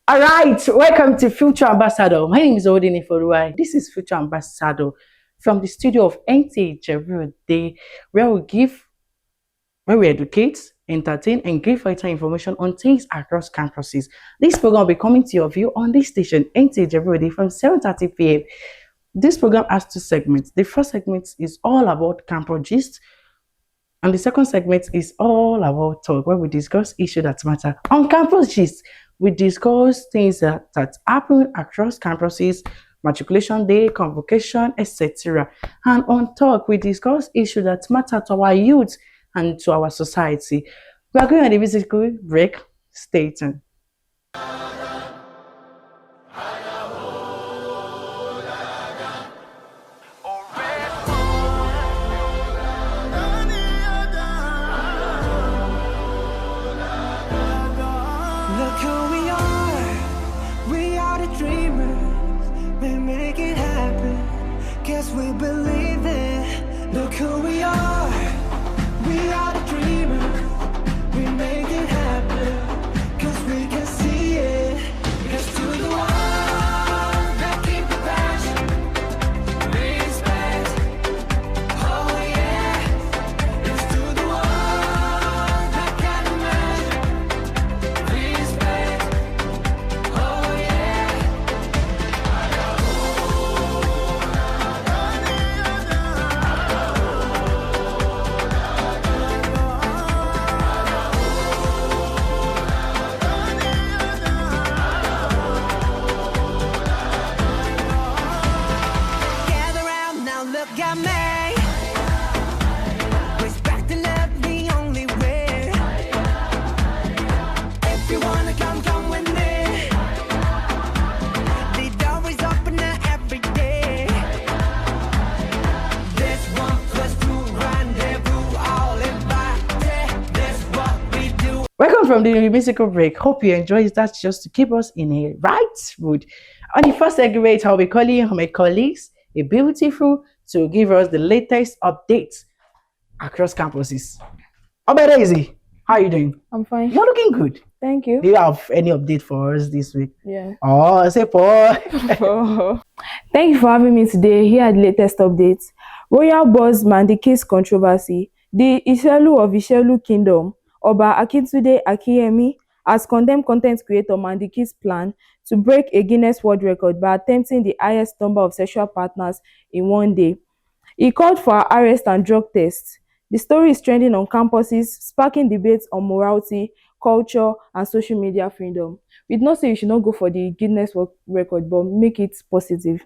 All right, welcome to Future Ambassador. My name is Ode This is Future Ambassador from the studio of Nta Ijebu Ode, where we educate, entertain, and give vital information on things across campuses. This program will be coming to your view on this station, Nta Ijebu Ode, from 7:30 p.m. This program has two segments. The first segment is all about campus gist, and the second segment is all about talk, where we discuss issues that matter. On campus gist, we discuss things that happen across campuses, matriculation day, convocation, etc. And on talk, we discuss issues that matter to our youth and to our society. We are going on a musical break. Stay tuned. Look who we are the dreamers, we make it happen, guess we believe it. Look who we are the dreamers, we make it happen, cause we can see it. Because to the ones that keep the passion, respect, oh yeah. It's to the ones that can imagine, respect, oh yeah. Gather round now, look at me. Respect and love the only way. If you wanna come, come with me. The door is open every day. This 1+2 rendezvous, all invited. This what we do. Welcome from the musical break. Hope you enjoy that, just to keep us in a right mood. On the first segment, I'll be calling my colleagues, a beautiful, to give us the latest updates across campuses. Easy, how are you doing? I'm fine. You're looking good. Thank you. Do you have any update for us this week? Yeah. Oh, say Paul. Oh. Thank you for having me today. Here are the latest updates. Royal Boss Mandikis controversy. The Ishelu of Ishelu Kingdom, Oba Akintude Akiyemi, has condemned content creator Mandikis' plan to break a Guinness World Record by attempting the highest number of sexual partners in one day. He called for her arrest and drug tests. The story is trending on campuses, sparking debates on morality, culture, and social media freedom. We did not say you should not go for the Guinness World Record, but make it positive.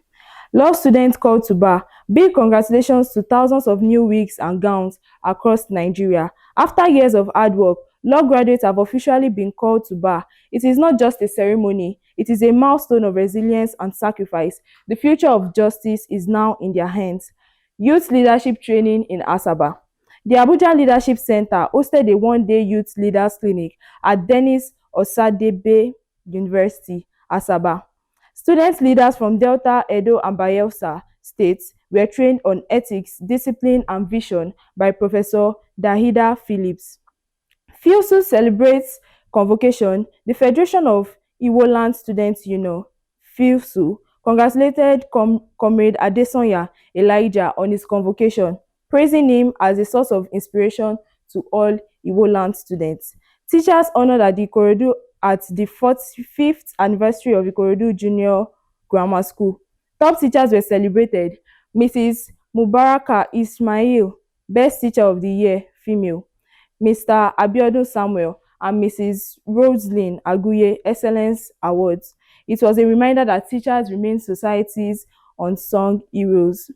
Law students called to bar. Big congratulations to thousands of new wigs and gowns across Nigeria. After years of hard work, law graduates have officially been called to bar. It is not just a ceremony, it is a milestone of resilience and sacrifice. The future of justice is now in their hands. Youth leadership training in Asaba. The Abuja Leadership Center hosted a one-day youth leaders clinic at Dennis Osadebe University, Asaba. Student leaders from Delta, Edo, and Bayelsa states were trained on ethics, discipline, and vision by Professor Dahida Phillips. FUSU celebrates convocation. The Federation of Iwoland Students Union, FUSU, congratulated Comrade Adesanya Elijah on his convocation, praising him as a source of inspiration to all Iwoland students. Teachers honored at the Ikorodu at the 45th anniversary of Ikorodu Junior Grammar School. Top teachers were celebrated. Mrs. Mubaraka Ismail, Best Teacher of the Year, female. Mr. Abiodun Samuel and Mrs. Roselyn Aguye, Excellence Awards. It was a reminder that teachers remain society's unsung heroes.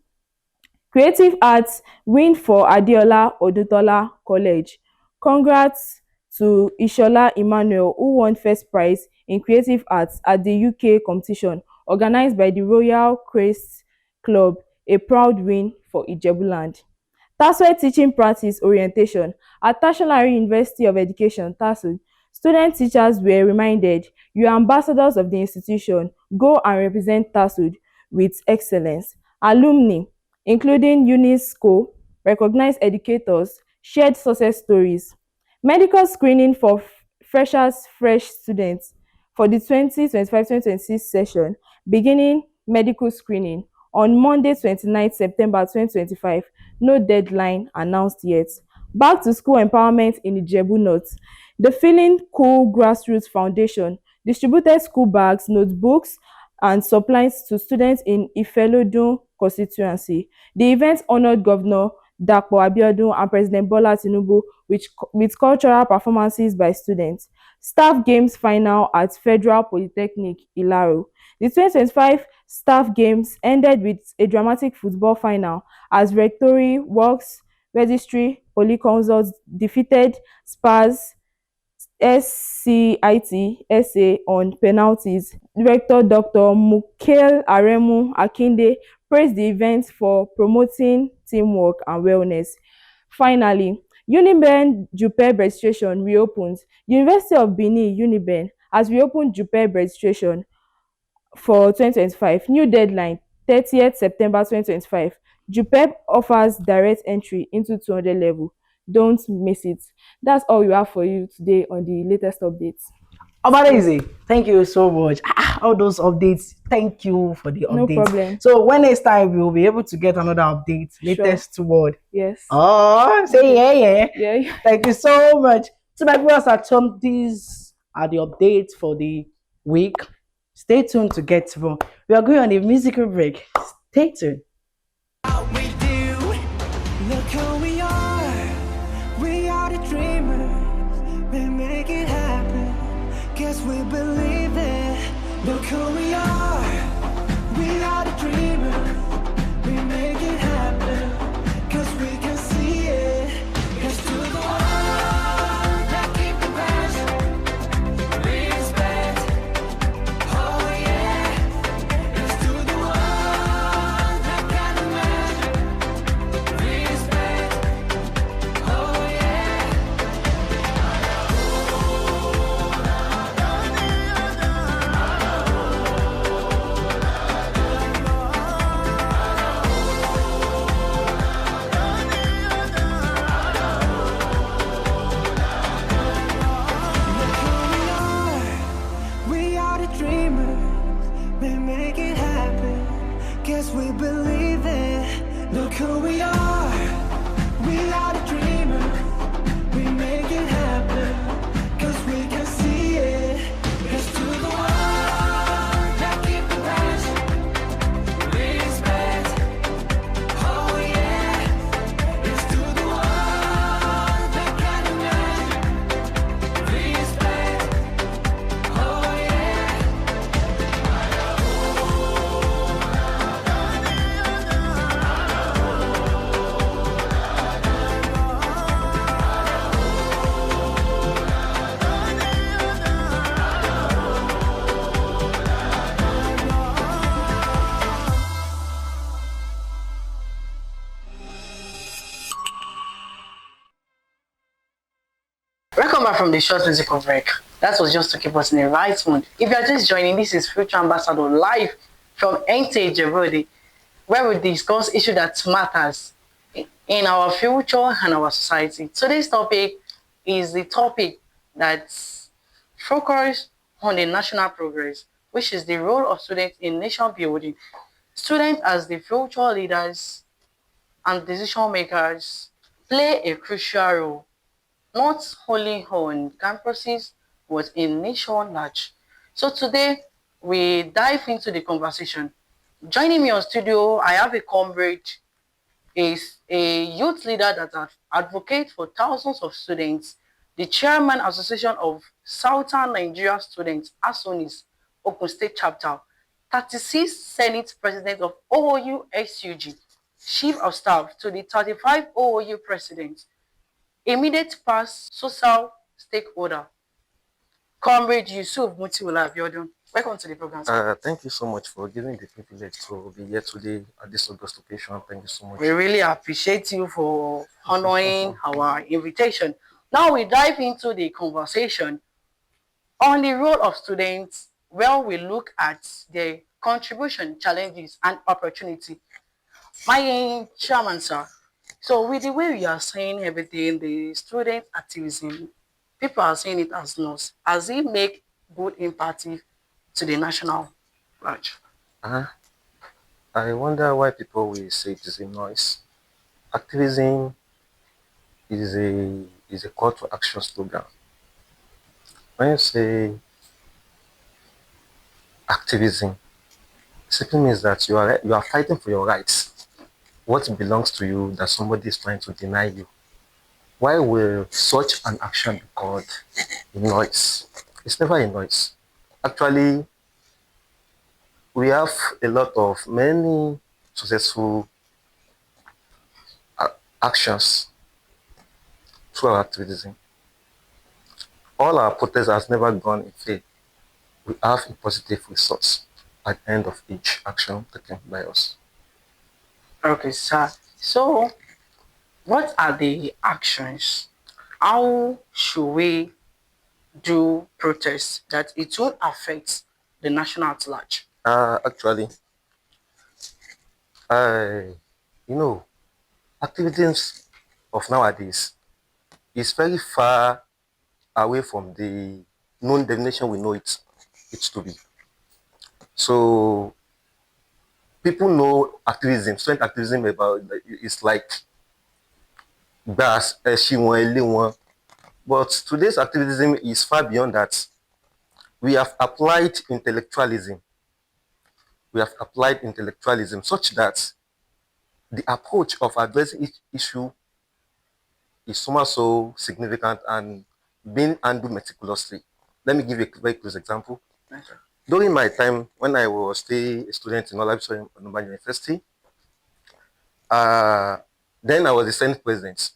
Creative Arts win for Adeola Odutola College. Congrats to Ishola Emmanuel, who won first prize in Creative Arts at the UK competition organized by the Royal Crest Club, a proud win for Ijebuland. TASWED Teaching Practice Orientation. At Tertiary University of Education, TASUD, student teachers were reminded, you are ambassadors of the institution, go and represent TASUD with excellence. Alumni, including UNESCO, recognized educators, shared success stories. Medical screening for freshers fresh students for the 2025-2026 session, beginning medical screening on Monday 29th September 2025. No deadline announced yet. Back to school empowerment in Ijebu North. The Feeling Cool Grassroots Foundation distributed school bags, notebooks, and supplies to students in Ifelodun constituency. The event honored Governor Dapo Abiodun and President Bola Tinubu with cultural performances by students. Staff Games final at Federal Polytechnic Ilaro. The 2025 Staff Games ended with a dramatic football final as Rectory, Works, Registry, Polyconsults defeated SPARS SCIT SA on penalties. Director Dr. Mukel Aremu Akinde praised the event for promoting teamwork and wellness. Finally, Uniben JUPEB registration reopens. University of Benin Uniben has reopened JUPEB registration for 2025. New deadline 30th September 2025. JUPEB offers direct entry into 200 level. Don't miss it. That's all we have for you today on the latest updates. Amazing. Thank you so much. All those updates. Thank you for the No updates. problem. So when next time we will be able to get another update, latest word. Yes. Oh, say yeah. Yeah. Thank you so much. So my viewers at home, these are the updates for the week. Stay tuned to get more. We are going on a musical break. Stay tuned. How we do. Look who we are. We are the dreamers. We make it happen. Guess we believe it. Look who we are. We are the dreamers. We make it happen. Cause we can see it. Cause to the one that keep the passion. Respect. Oh yeah. It's to the one that got the magic. Respect. Oh yeah. Look who we are. We are the dreamers. We make it happen. Guess we believe it. Look who we are. We are the dreamers. We make it happen. Cause we can see it. Cause to the one that keep the passion. Respect. Oh yeah. It's to the one that got the magic. Respect. Oh yeah. Welcome back from the short musical break. That was just to keep us in the right mood. If you are just joining, this is Future Ambassador live from Nta Ijebu Ode, where we discuss issues that matters in our future and our society. Today's topic is the topic that's focused on the national progress, which is the role of students in nation building. Students as the future leaders and decision makers play a crucial role not only on campuses, but in nation large. So today, we dive into the conversation. Joining me on studio, I have a comrade, is a youth leader that advocates for thousands of students, the chairman Association of Southern Nigeria Students, ASONIS, Open State Chapter, 36th Senate President of OOU SUG, Chief of Staff to the 35 OOU President, immediate past social stakeholder, Comrade Yusuf Mutiwala Abiodun. Welcome to the program. Thank you so much for giving the privilege to be here today at this August occasion. Thank you so much. We really appreciate you for honoring our invitation. Now we dive into the conversation on the role of students, where we look at their contribution, challenges, and opportunity. Chairman, sir. So with the way we are saying everything, the student activism people are saying it as noise. Has it make good impact to the national large? Uh, I wonder why people will say it is a noise. Activism is a call to action slogan. When you say activism, simply means that you are fighting for your rights. What belongs to you that somebody is trying to deny you. Why will such an action be called a noise? It's never a noise. Actually, we have a lot of many successful actions through our activism. All our protests has never gone in vain. We have a positive results at the end of each action taken by us. Okay, sir. So, what are the actions? How should we do protests that it won't affect the national at large? Actually, I, you know, activisms of nowadays is very far away from the known definition we know it to be. So people know activism, student activism about it's like gbas, ẹṣin wọn, ilé wọn. But today's activism is far beyond that. We have applied intellectualism. We have applied intellectualism such that the approach of addressing each issue is somehow so significant and being handled meticulously. Let me give you a very close example. Okay. During my time when I was still a student in Olabisi University, uh, then I was the Senate president,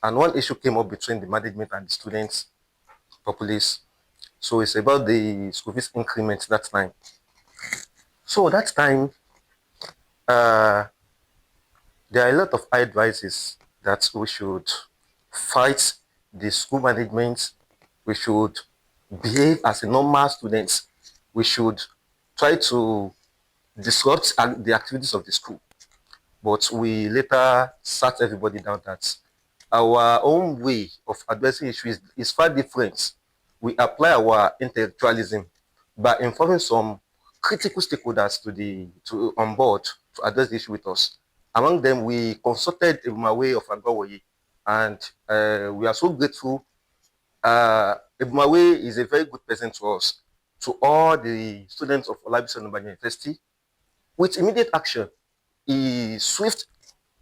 and one issue came up between the management and the students populace. So it's about the school fees increment that time. So that time, uh, there are a lot of advices that we should fight the school management. We should behave as a normal students. We should try to disrupt the activities of the school. But we later sat everybody down that our own way of addressing issues is far different. We apply our intellectualism by informing some critical stakeholders to on board to address the issue with us. Among them, we consulted Ebumawe of Agawoye, and we are so grateful. Ebumawe is a very good person to us, to all the students of Olabisi University. With immediate action, he swift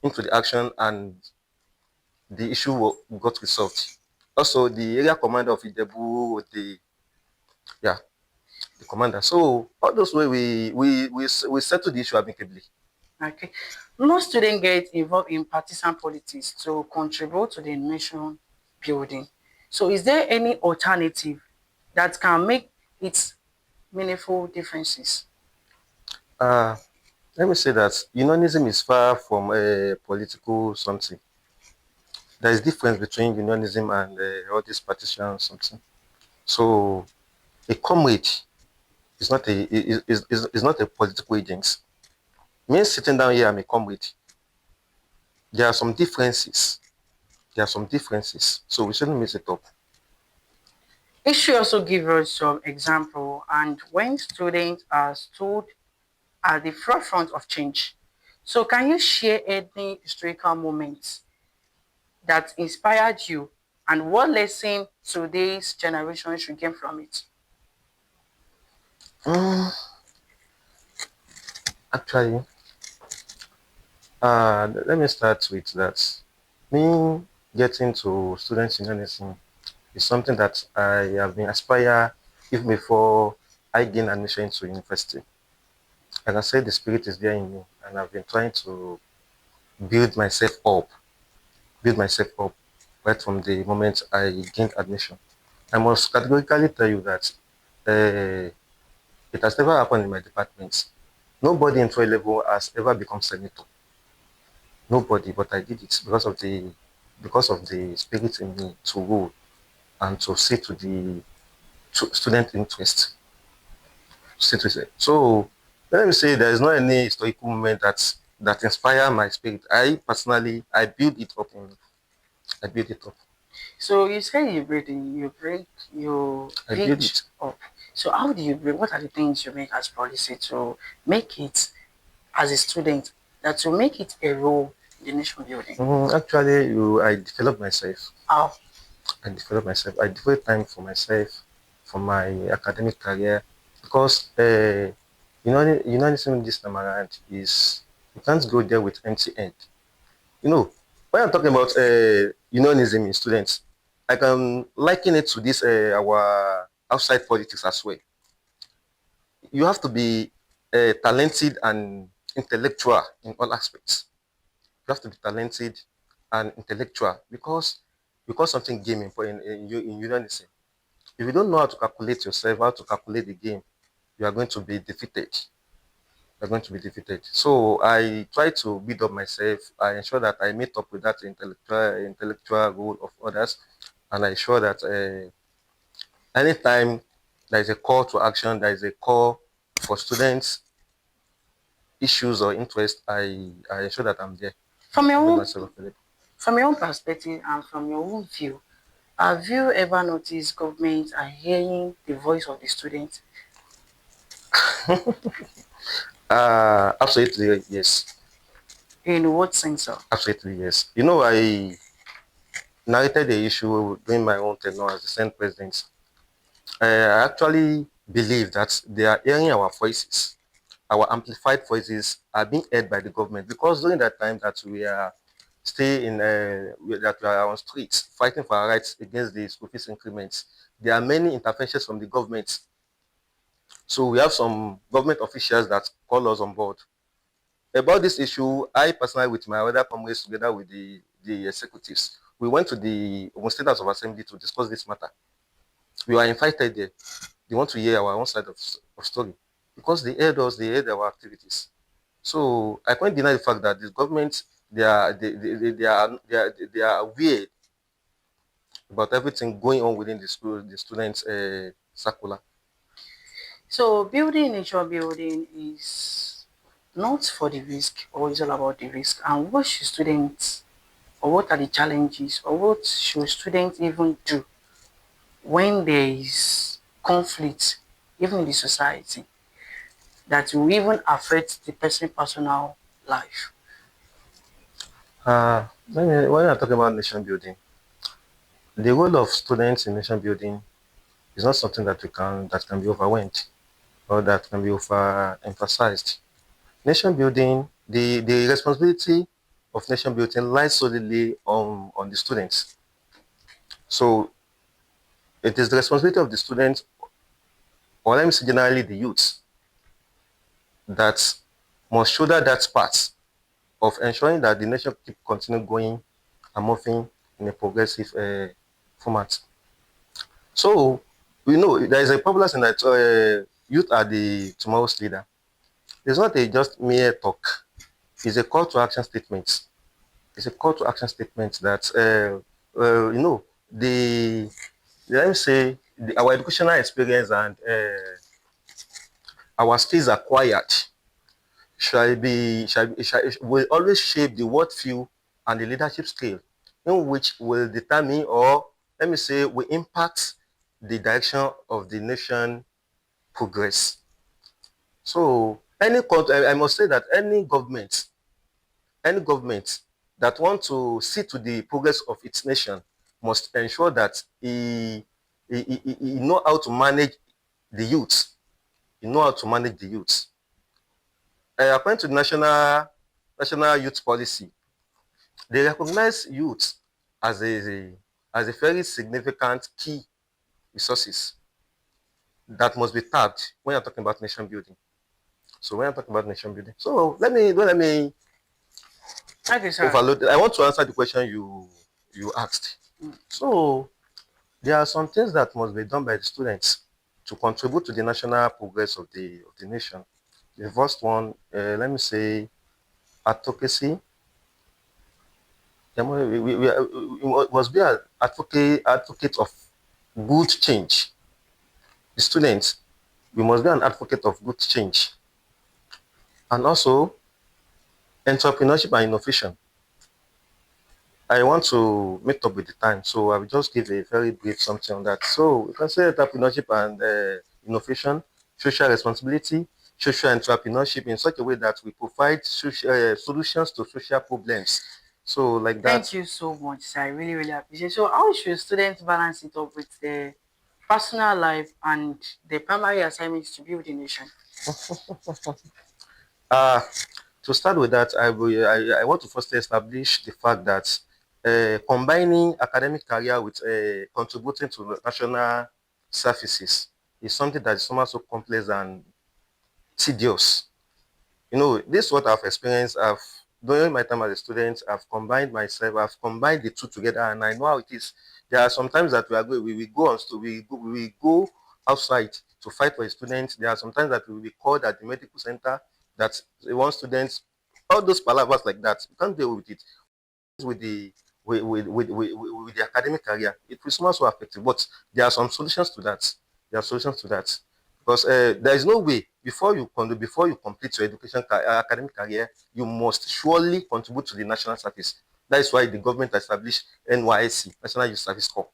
into the action and the issue got resolved. Also, the area commander of Ijebu Ode, yeah, the commander. So all those way we settled the issue amicably. Okay. No student get involved in partisan politics to contribute to the nation building. So is there any alternative that can make it meaningful differences? Uh, Let me say that unionism is far from a political something. There is difference between unionism and all this partition something. So a comrade is not a political agent. Me sitting down here, I'm a comrade. There are some differences. There are some differences. So we shouldn't mix it up. It should also give us some example and when students are stood at the forefront of change. So can you share any historical moments that inspired you and what lesson today's generation should gain from it? Mm, Actually, let me start with that. Me getting to student unionism is something that I have been aspire even before I gain admission to university. Like I said, the spirit is there in me, and I've been trying to build myself up, build myself up right from the moment I gained admission. I must categorically tell you that it has never happened in my department. Nobody in 12 level has ever become senator. Nobody, but I did it because of the spirit in me to rule and to see to the student interest. So let me say there is not any historical moment that inspire my spirit. I personally I build it up. I build it up. So you say you I build reach it. up. So how do you bring? What are the things you make as policy to make it as a student that to make it a role in the nation building? Actually, I develop myself. How? I develop myself. I devote time for myself, for my academic career, because unionism this time around is you can't go there with empty end. You know, when I'm talking about unionism in students, I can liken it to this our outside politics as well. You have to be talented and intellectual in all aspects. You have to be talented and intellectual because something game in unionism. If you don't know how to calculate yourself, how to calculate the game, you are going to be defeated. You're going to be defeated. So I try to build up myself. I ensure that I meet up with that intellectual goal of others, and I ensure that anytime there is a call to action, there is a call for students issues or interest, I ensure that I'm there. From your I make own myself available. from your own perspective and from your own view, have you ever noticed government are hearing the voice of the student? Absolutely yes. In what sense, sir? Absolutely yes. I narrated the issue during my own tenure as the Senate President. I actually believe that they are hearing our voices. Our amplified voices are being heard by the government because during that time that we are stay in that we are on streets fighting for our rights against the school fees increments, there are many interventions from the government. So we have some government officials that call us on board. About this issue, I personally, with my other comrades, together with the executives, we went to the Ogun State House of Assembly to discuss this matter. We were invited there. They want to hear our own side of story because they heard us, they heard our activities. So I can't deny the fact that the government they are aware about everything going on within the school, the students' circular. So building nature building is not for the risk or is all about the risk. And what should students or what are the challenges or what should students even do when there is conflict even in the society that will even affect the person's personal life? When you're talking about nation building, the role of students in nation building is not something that can be overwhelmed or that can be overemphasized. Nation building, the responsibility of nation building lies solely on the students. So it is the responsibility of the students, or let me say generally the youths, that must shoulder that part of ensuring that the nation keep continue going and moving in a progressive format. So we know there is a popular saying that youth are the tomorrow's leader. It's not a just mere talk. It's a call to action statement. It's a call to action statement that the let me say our educational experience and our skills acquired will always shape the worldview and the leadership skill in which will determine or let me say will impact the direction of the nation progress. So any country, I must say that any government that want to see to the progress of its nation must ensure that he know how to manage the youth. He know how to manage the youth. According to the national youth policy, they recognize youth as a very significant key resources that must be tapped when you're talking about nation building. So when I'm talking about nation building, so don't let me Okay, sir. overload. I want to answer the question you asked. So there are some things that must be done by the students to contribute to the national progress of the nation. The first one, let me say, advocacy. We must be an advocate of good change. The students, we must be an advocate of good change, and also entrepreneurship and innovation. I want to meet up with the time, so I will just give a very brief something on that. So we can say entrepreneurship and innovation, social responsibility, social entrepreneurship in such a way that we provide solutions to social problems. So like that. Thank you so much, sir. I really, really appreciate it. So, how should students balance it up with their personal life and the primary assignments to build a nation? Uh, to start with that, I want to first establish the fact that combining academic career with contributing to national services is something that is somewhat so complex and tedious. You know, this is what I've experienced. I've during my time as a student, I've combined myself, I've combined the two together, and I know how it is. There are sometimes that we go on to we go outside to fight for a student. There are sometimes that we will be called at the medical center that they want students, all those palavers like that. You can't deal with it with the with the academic career. It will somehow so affected, but there are some solutions to that. There are solutions to that because there is no way before you complete your academic career, you must surely contribute to the national service. That is why the government established NYSC, National Youth Service Corps.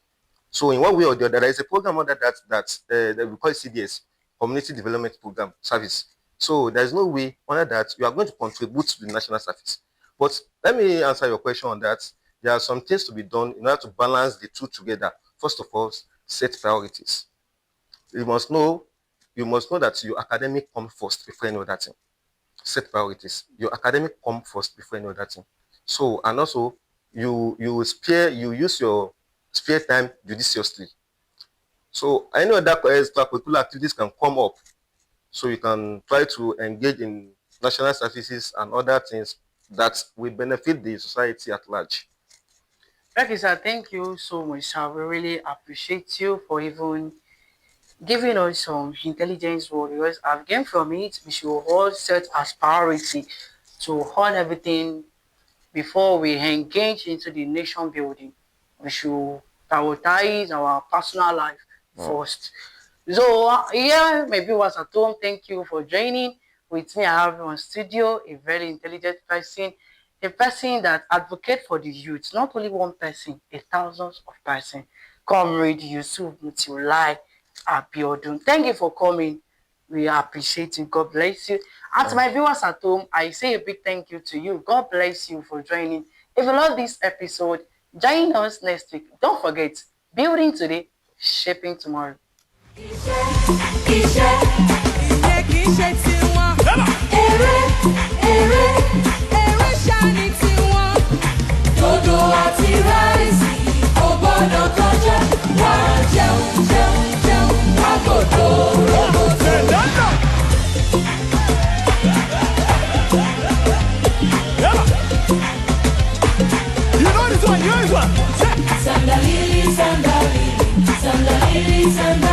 So in one way or the other, there is a program under that we call it CDS, Community Development Program Service. So there is no way under that you are going to contribute to the national service. But let me answer your question on that. There are some things to be done in order to balance the two together. First of all, set priorities. You must know, you must know that your academic come first before any other thing. Set priorities. Your academic come first before any other thing. So and also you use your spare time judiciously. So any other extracurricular activities can come up. So you can try to engage in national services and other things that will benefit the society at large. Okay, sir. Thank you so much, sir. We really appreciate you for even giving us some intelligence word because I've gained from it. We should all set as priority to hold everything before we engage into the nation building. We should prioritize our personal life first. So yeah, maybe was at home. Thank you for joining with me. I have on studio a very intelligent person, a person that advocate for the youth. Not only one person, a thousands of person. Comrade Yusuf Mutiulai Abiodun. Thank you for coming. We appreciate you. God bless you. And to my viewers at home, I say a big thank you to you. God bless you for joining. If you love this episode, join us next week. Don't forget, building today, shaping tomorrow. Sandalili, sandalili, sandalili, sandalili.